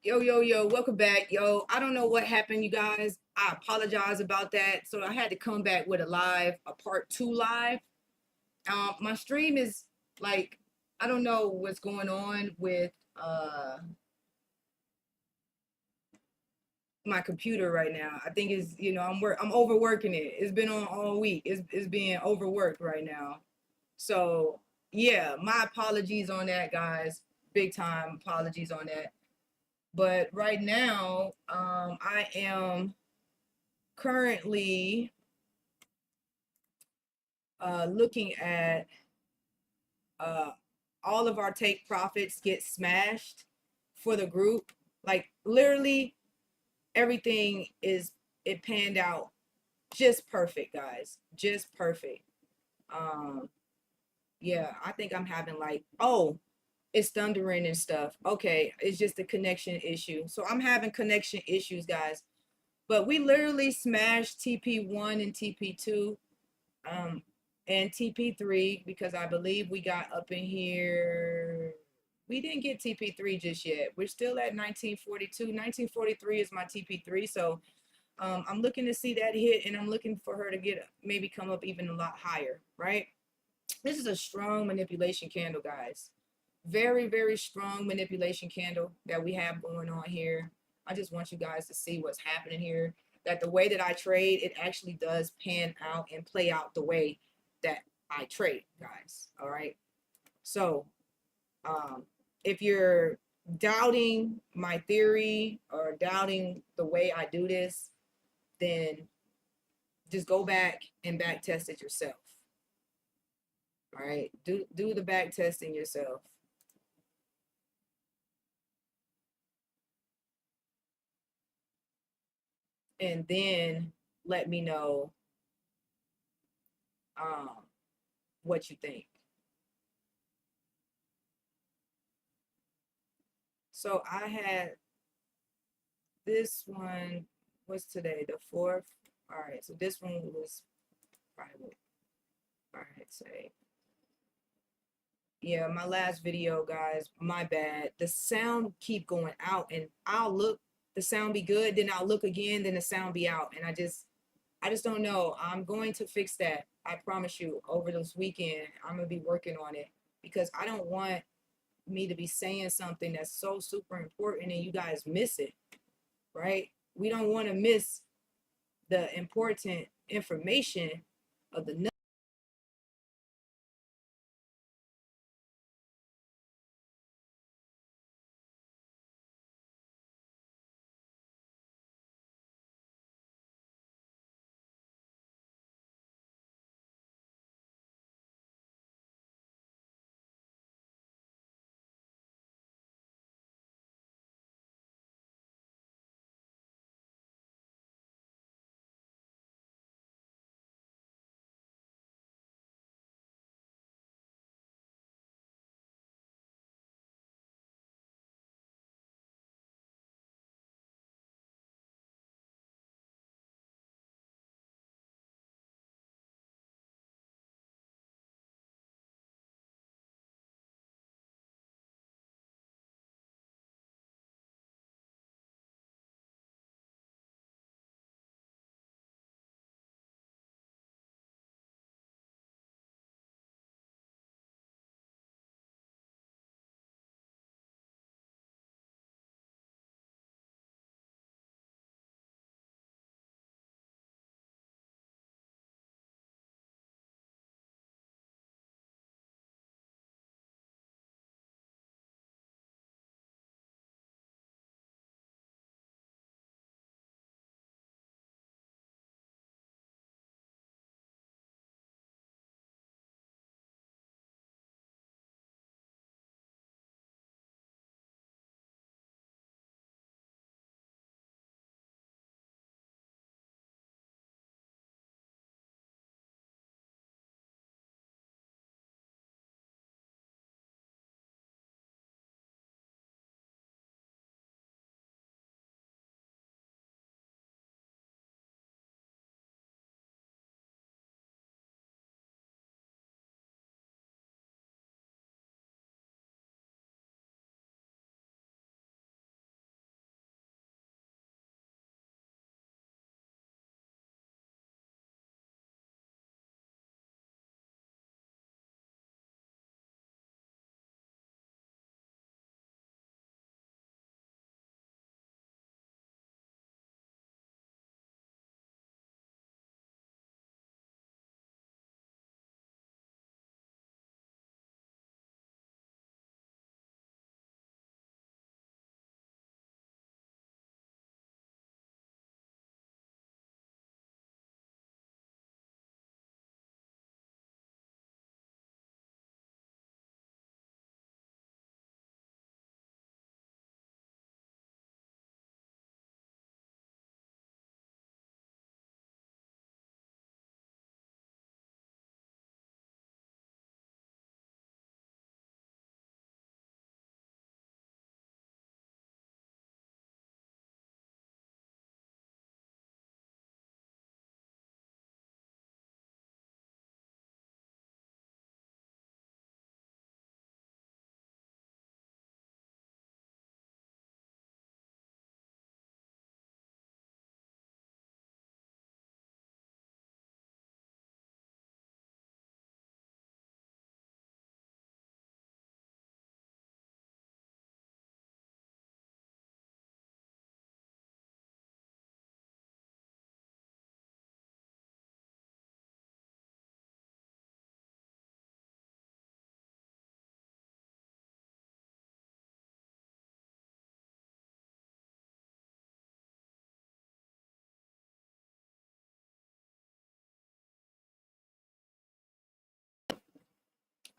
Yo, welcome back. Yo, I don't know what happened, you guys. I apologize about that. So I had to come back with a part two live. My stream is like, I don't know what's going on with my computer right now. I think it's, I'm overworking it. It's been on all week. It's being overworked right now. So yeah, my apologies on that, guys. Big time apologies on that. But right now, I am currently looking at uh, all of our take profits get smashed for the group. Like literally everything it panned out just perfect, guys. Just perfect. Um, yeah, I think I'm having like, oh, it's thundering and stuff. Okay, it's just a connection issue. So I'm having connection issues, guys. But we literally smashed TP1 and TP2. And TP3 because I believe we got up in here. We didn't get TP3 just yet. We're still at 1942. 1943 is my TP3. So I'm looking to see that hit, and I'm looking for her to get maybe come up even a lot higher, right? This is a strong manipulation candle, guys. Very, very strong manipulation candle that we have going on here. I just want you guys to see what's happening here. That the way that I trade, it actually does pan out and play out the way that I trade, guys. All right. So um, if you're doubting my theory or doubting the way I do this, then just go back and back test it yourself. All right. Do the back testing yourself. And then let me know um, what you think. So I had this one was today, the 4th. All right, so this one was private. All right, say. Yeah, my last video, guys, my bad. The sound keep going out and I'll look, the sound be good, then I'll look again, then the sound be out. And I just don't know. I'm going to fix that. I promise you over this weekend, I'm gonna be working on it because I don't want me to be saying something that's so super important and you guys miss it, right? We don't want to miss the important information of the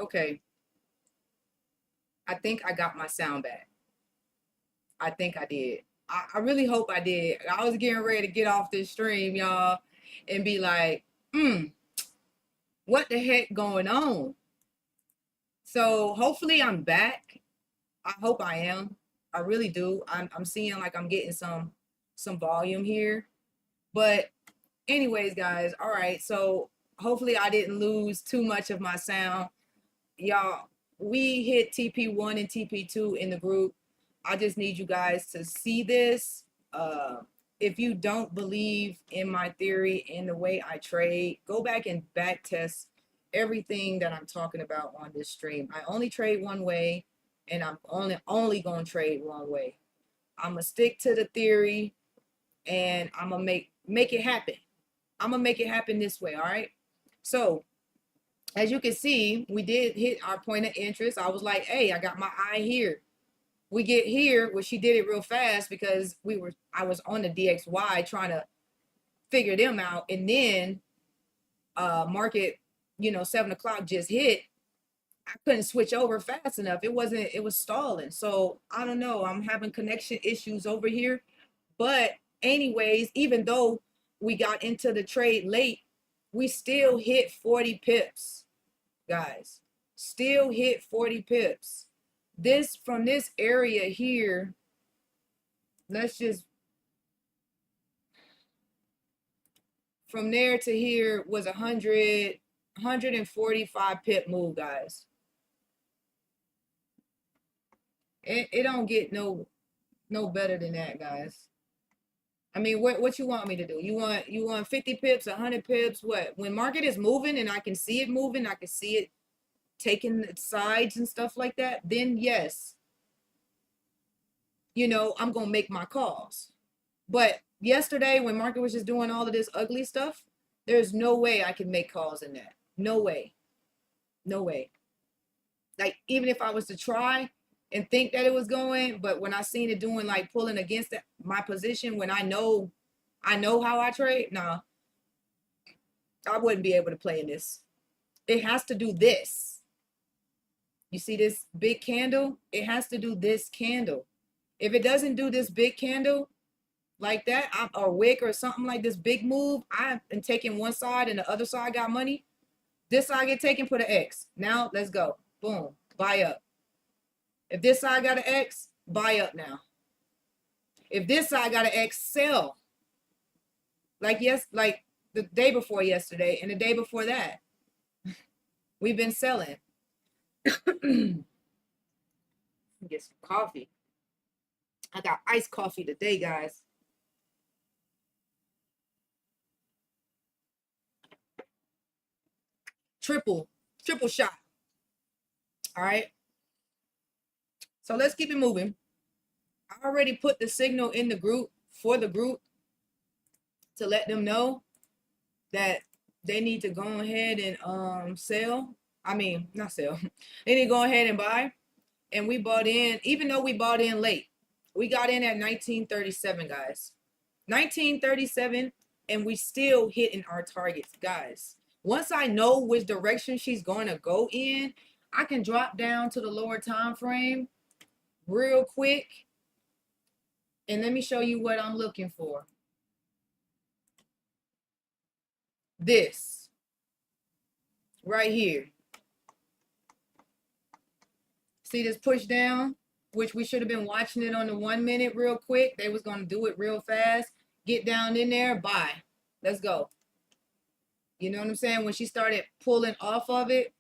Okay, I think I got my sound back. I think I did. I really hope I did. I was getting ready to get off this stream, y'all, and be like, what the heck going on? So hopefully I'm back. I hope I am. I really do. I'm seeing like I'm getting some volume here. But anyways, guys, all right. So hopefully I didn't lose too much of my sound. Y'all, we hit TP1 and TP2 in the group. I just need you guys to see this. If you don't believe in my theory and the way I trade, go back and back test everything that I'm talking about on this stream. I only trade one way, and I'm only going to trade one way. I'm going to stick to the theory, and I'm going to make it happen. I'm going to make it happen this way, all right? So, as you can see, we did hit our point of interest. I was like, hey, I got my eye here. We get here, well, she did it real fast because I was on the DXY trying to figure them out. And then market, 7 o'clock just hit. I couldn't switch over fast enough. It was stalling. So I don't know. I'm having connection issues over here. But anyways, even though we got into the trade late, we still hit 40 pips, guys. Still hit 40 pips. This from this area here, let's just from there to here was 145 pip move, guys. It don't get no better than that, guys. I mean, what you want me to do? You want 50 pips, 100 pips? What? When market is moving and I can see it moving, I can see it taking its sides and stuff like that, then yes, I'm gonna make my calls. But yesterday, when market was just doing all of this ugly stuff, there's no way I can make calls in that. No way. No way. Like, even if I was to try and think that it was going, but when I seen it doing like pulling against my position, when I know how I trade, nah, I wouldn't be able to play in this. It has to do this. You see this big candle? It has to do this candle. If it doesn't do this big candle like that, or wick or something like this big move, I've been taking one side and the other side got money. This side get taken, put an X. Now let's go. Boom. Buy up. If this side got an X, buy up now. If this side got an X, sell. Like the day before yesterday and the day before that. We've been selling. Get some coffee. I got iced coffee today, guys. Triple shot. All right. So let's keep it moving. I already put the signal in the group for the group to let them know that they need to go ahead and sell. I mean, not sell. They need to go ahead and buy. And we bought in, even though we bought in late. We got in at 1937, guys. 1937, and we still hitting our targets, guys. Once I know which direction she's going to go in, I can drop down to the lower time frame real quick. And let me show you what I'm looking for. This right here. See this push down, which we should have been watching it on the 1 minute real quick. They was going to do it real fast. Get down in there, buy. Let's go. You know what I'm saying? When she started pulling off of it,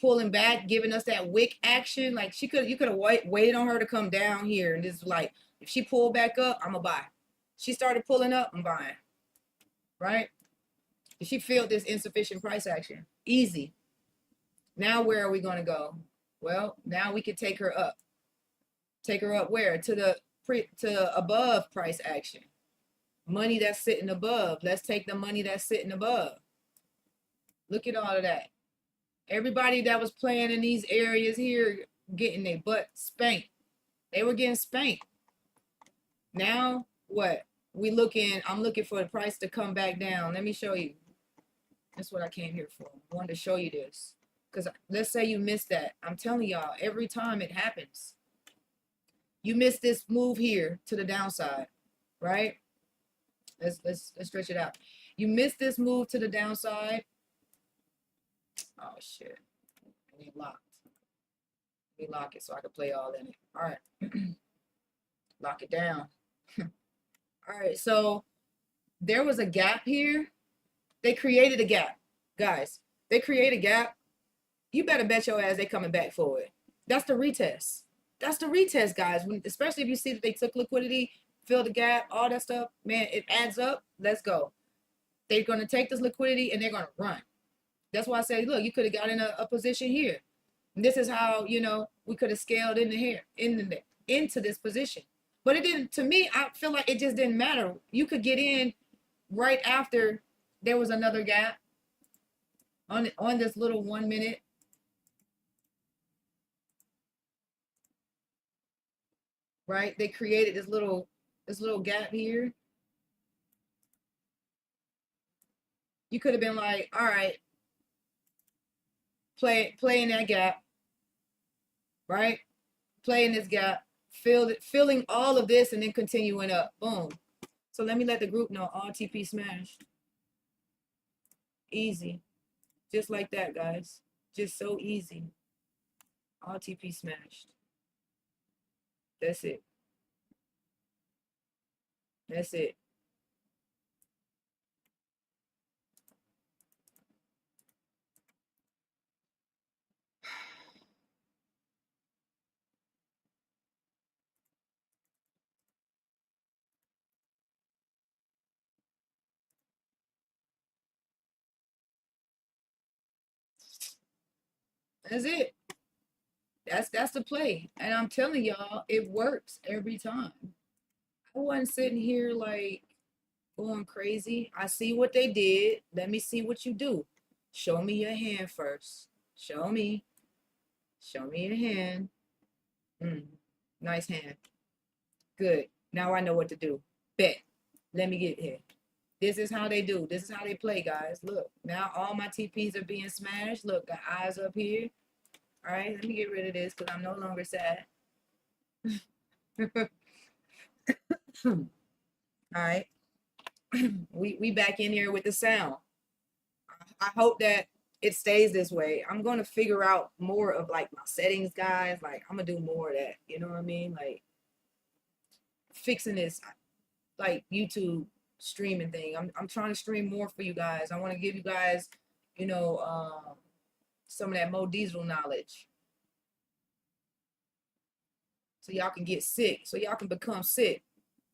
pulling back, giving us that wick action, like you could have waited on her to come down here. And this is like, if she pulled back up, I'm going to buy. She started pulling up, I'm buying. Right? She felt this insufficient price action. Easy. Now where are we going to go? Well, now we could take her up. Take her up where? To above price action. Money that's sitting above. Let's take the money that's sitting above. Look at all of that. Everybody that was playing in these areas here getting their butt spanked. They were getting spanked. Now what? I'm looking for the price to come back down. Let me show you. That's what I came here for. I wanted to show you this. Because let's say you missed that. I'm telling y'all, every time it happens. You missed this move here to the downside, right? Let's stretch it out. You missed this move to the downside. Oh shit. It ain't locked. Let me lock it so I can play all in it. All right. Lock it down. All right, so there was a gap here. They created a gap. Guys, they create a gap. You better bet your ass they coming back for it. That's the retest. That's the retest, guys. When, especially if you see that they took liquidity, filled the gap, all that stuff, man, it adds up. Let's go. They're going to take this liquidity and they're going to run. That's why I say, look, you could have got in a position here. And this is how, you know, we could have scaled into here, into this position. But it didn't, to me, I feel like it just didn't matter. You could get in right after there was another gap on this little 1 minute. Right? They created this little gap here. You could have been like, all right, play in that gap, right? Play in this gap, filling all of this and then continuing up. Boom. So let me let the group know all TP smashed. Easy. Just like that, guys. Just so easy. All TP smashed. That's it. That's it. That's it. That's the play. And I'm telling y'all, it works every time. I wasn't sitting here like going crazy. I see what they did. Let me see what you do. Show me your hand first. Show me. Show me your hand. Nice hand. Good. Now I know what to do. Bet. Let me get here. This is how they do. This is how they play, guys. Look, now all my TPs are being smashed. Look, got eyes up here. All right, let me get rid of this because I'm no longer sad. All right. we back in here with the sound. I hope that it stays this way. I'm going to figure out more of like my settings, guys. Like I'm going to do more of that. You know what I mean? Like fixing this like YouTube streaming thing. I'm trying to stream more for you guys. I want to give you guys, you know, some of that Mo Diesel knowledge. So y'all can get sick. So y'all can become sick.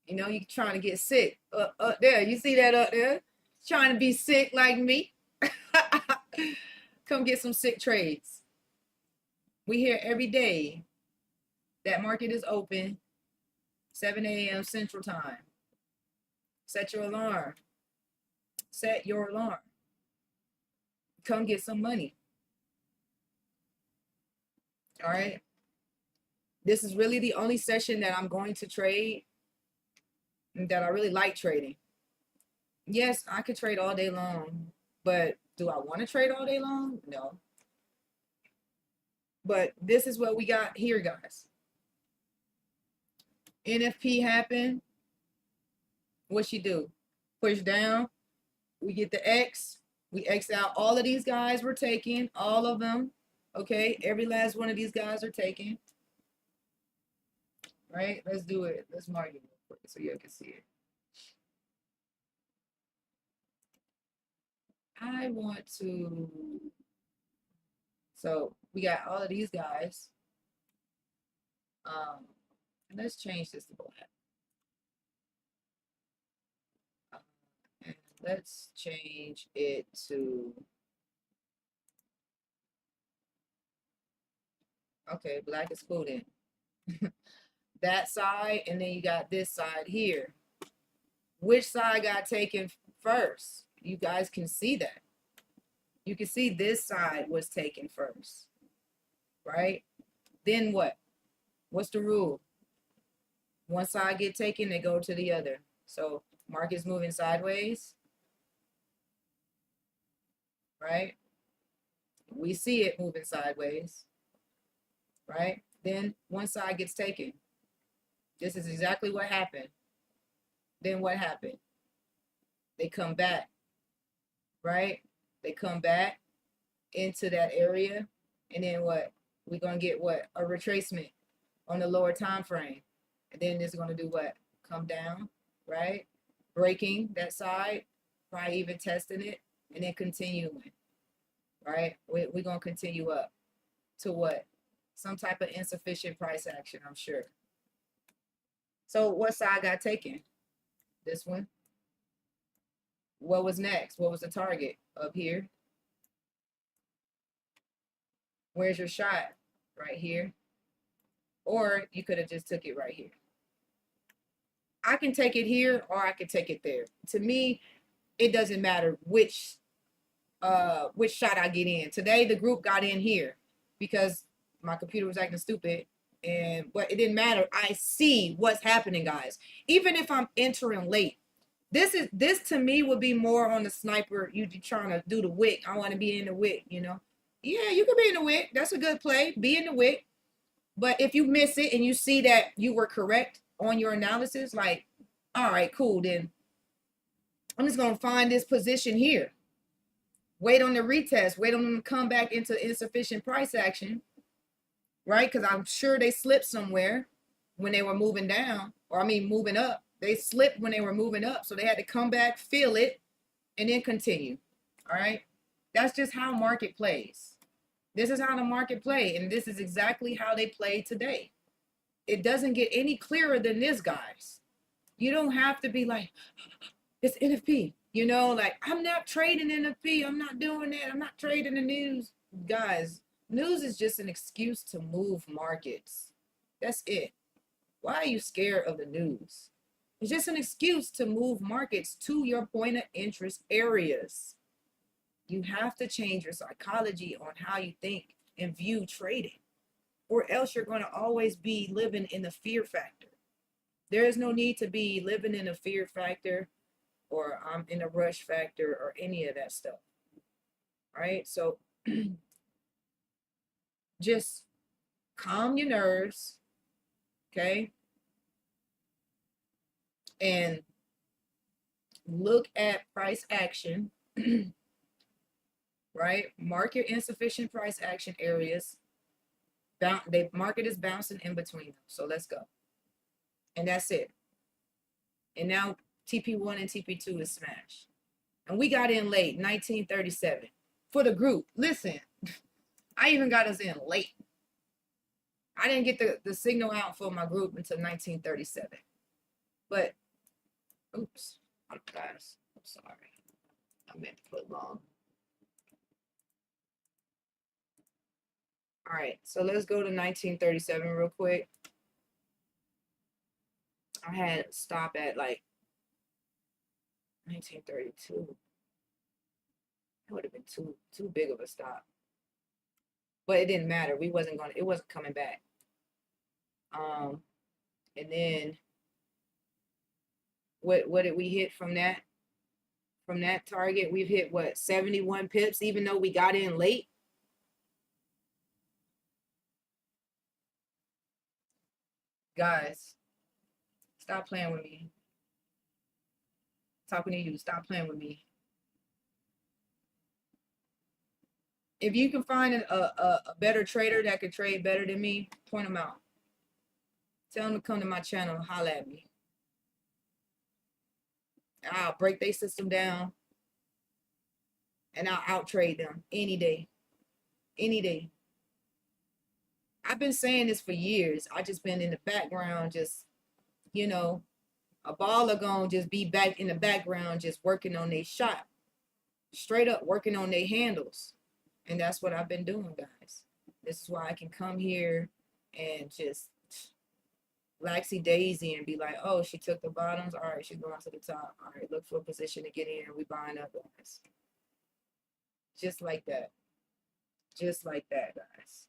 You know, you're trying to get sick. Up there. You see that up there? Trying to be sick like me. Come get some sick trades. We here every day. That market is open. 7 a.m. Central Time. Set your alarm. Set your alarm. Come get some money. All right. This is really the only session that I'm going to trade that I really like trading. Yes, I could trade all day long, but do I want to trade all day long? No. But this is what we got here, guys. NFP happened. What she do? Push down. We get the X. We X out all of these guys we're taking. All of them. Okay. Every last one of these guys are taken. Right? Let's do it. Let's mark it real quick so you can see it. I want to. So we got all of these guys. And let's change this to black. And let's change it to. Okay, black is cool then. That side, and then you got this side here. Which side got taken first? You guys can see that. You can see this side was taken first, right? Then what? What's the rule? One side get taken, they go to the other. So market's moving sideways, right? We see it moving sideways, right? Then one side gets taken. This is exactly what happened. Then what happened? They come back, right? They come back into that area, and then what? We're gonna get what? A retracement on the lower time frame, and then it's gonna do what? Come down, right? Breaking that side, probably even testing it, and then continuing, right? We're gonna continue up to what? Some type of insufficient price action, I'm sure. So what side got taken? This one. What was next? What was the target? Up here. Where's your shot? Right here. Or you could have just took it right here. I can take it here or I can take it there. To me, it doesn't matter which shot I get in. Today the group got in here because my computer was acting stupid, but it didn't matter. I see what's happening, guys. Even if I'm entering late, this to me would be more on the sniper. You trying to do the wick. I want to be in the wick, you know. Yeah, you could be in the wick. That's a good play. Be in the wick. But if you miss it and you see that you were correct on your analysis, like, all right, cool, then I'm just gonna find this position here. Wait on the retest, wait on them to come back into insufficient price action, right? Because I'm sure they slipped somewhere when they were moving down, or I mean moving up. They slipped when they were moving up, so they had to come back, feel it, and then continue. All right, that's just how market plays. This is how the market play, and this is exactly how they play today. It doesn't get any clearer than this, guys. You don't have to be like, it's NFP, you know, like, I'm not trading NFP, I'm not doing that, I'm not trading the news. Guys, news is just an excuse to move markets. That's it. Why are you scared of the news? It's just an excuse to move markets to your point of interest areas. You have to change your psychology on how you think and view trading, or else you're going to always be living in the fear factor. There is no need to be living in a fear factor or I'm in a rush factor or any of that stuff. Right? So just calm your nerves, okay? And look at price action, right? Mark your insufficient price action areas. The market is bouncing in between them. So let's go. And that's it. And now TP1 and TP2 is smashed. And we got in late, 1937. For the group, listen, I even got us in late. I didn't get the signal out for my group until 1937. But, oops, guys, I'm sorry. I meant to put long. All right, so let's go to 1937 real quick. I had to stop at like 1932. It would have been too big of a stop. But it didn't matter. It wasn't coming back. And then what did we hit from that? From that target, we've hit what, 71 pips, even though we got in late. Guys, stop playing with me. Talking to you, stop playing with me. If you can find a better trader that could trade better than me, point them out. Tell them to come to my channel and holler at me. I'll break their system down and I'll out trade them any day. Any day. I've been saying this for years. I just been in the background, just, you know, a baller gonna just be back in the background, just working on their shot. Straight up working on their handles. And that's what I've been doing, guys. This is why I can come here and just laxy daisy and be like, oh, she took the bottoms. All right, she's going to the top. All right, look for a position to get in. We buying up, guys. Just like that. Just like that, guys.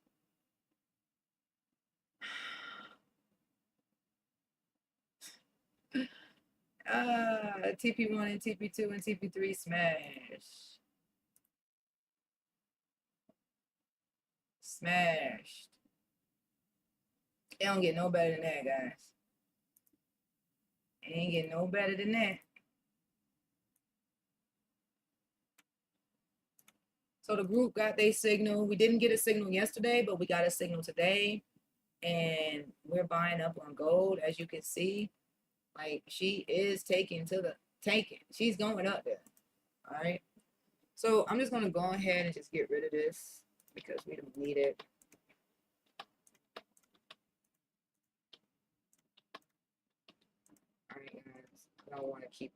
TP1 and TP2 and TP3 smash. smashed. It don't get no better than that, guys. It ain't getting no better than that. So the group got their signal. We didn't get a signal yesterday, but we got a signal today. And we're buying up on gold, as you can see. Like, she is taking. She's going up there. All right. So I'm just going to go ahead and just get rid of this because we don't need it. All right, guys. I don't want to keep,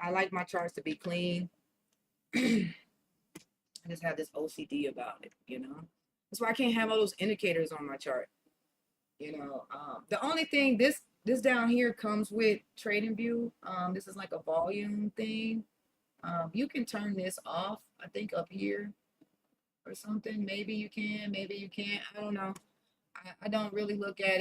I like my charts to be clean. I just have this OCD about it, That's why I can't have all those indicators on my chart. The only thing, this down here comes with Trading View. This is like a volume thing. You can turn this off, I think up here or something. Maybe you can, maybe you can't. I don't know. I don't really look at it.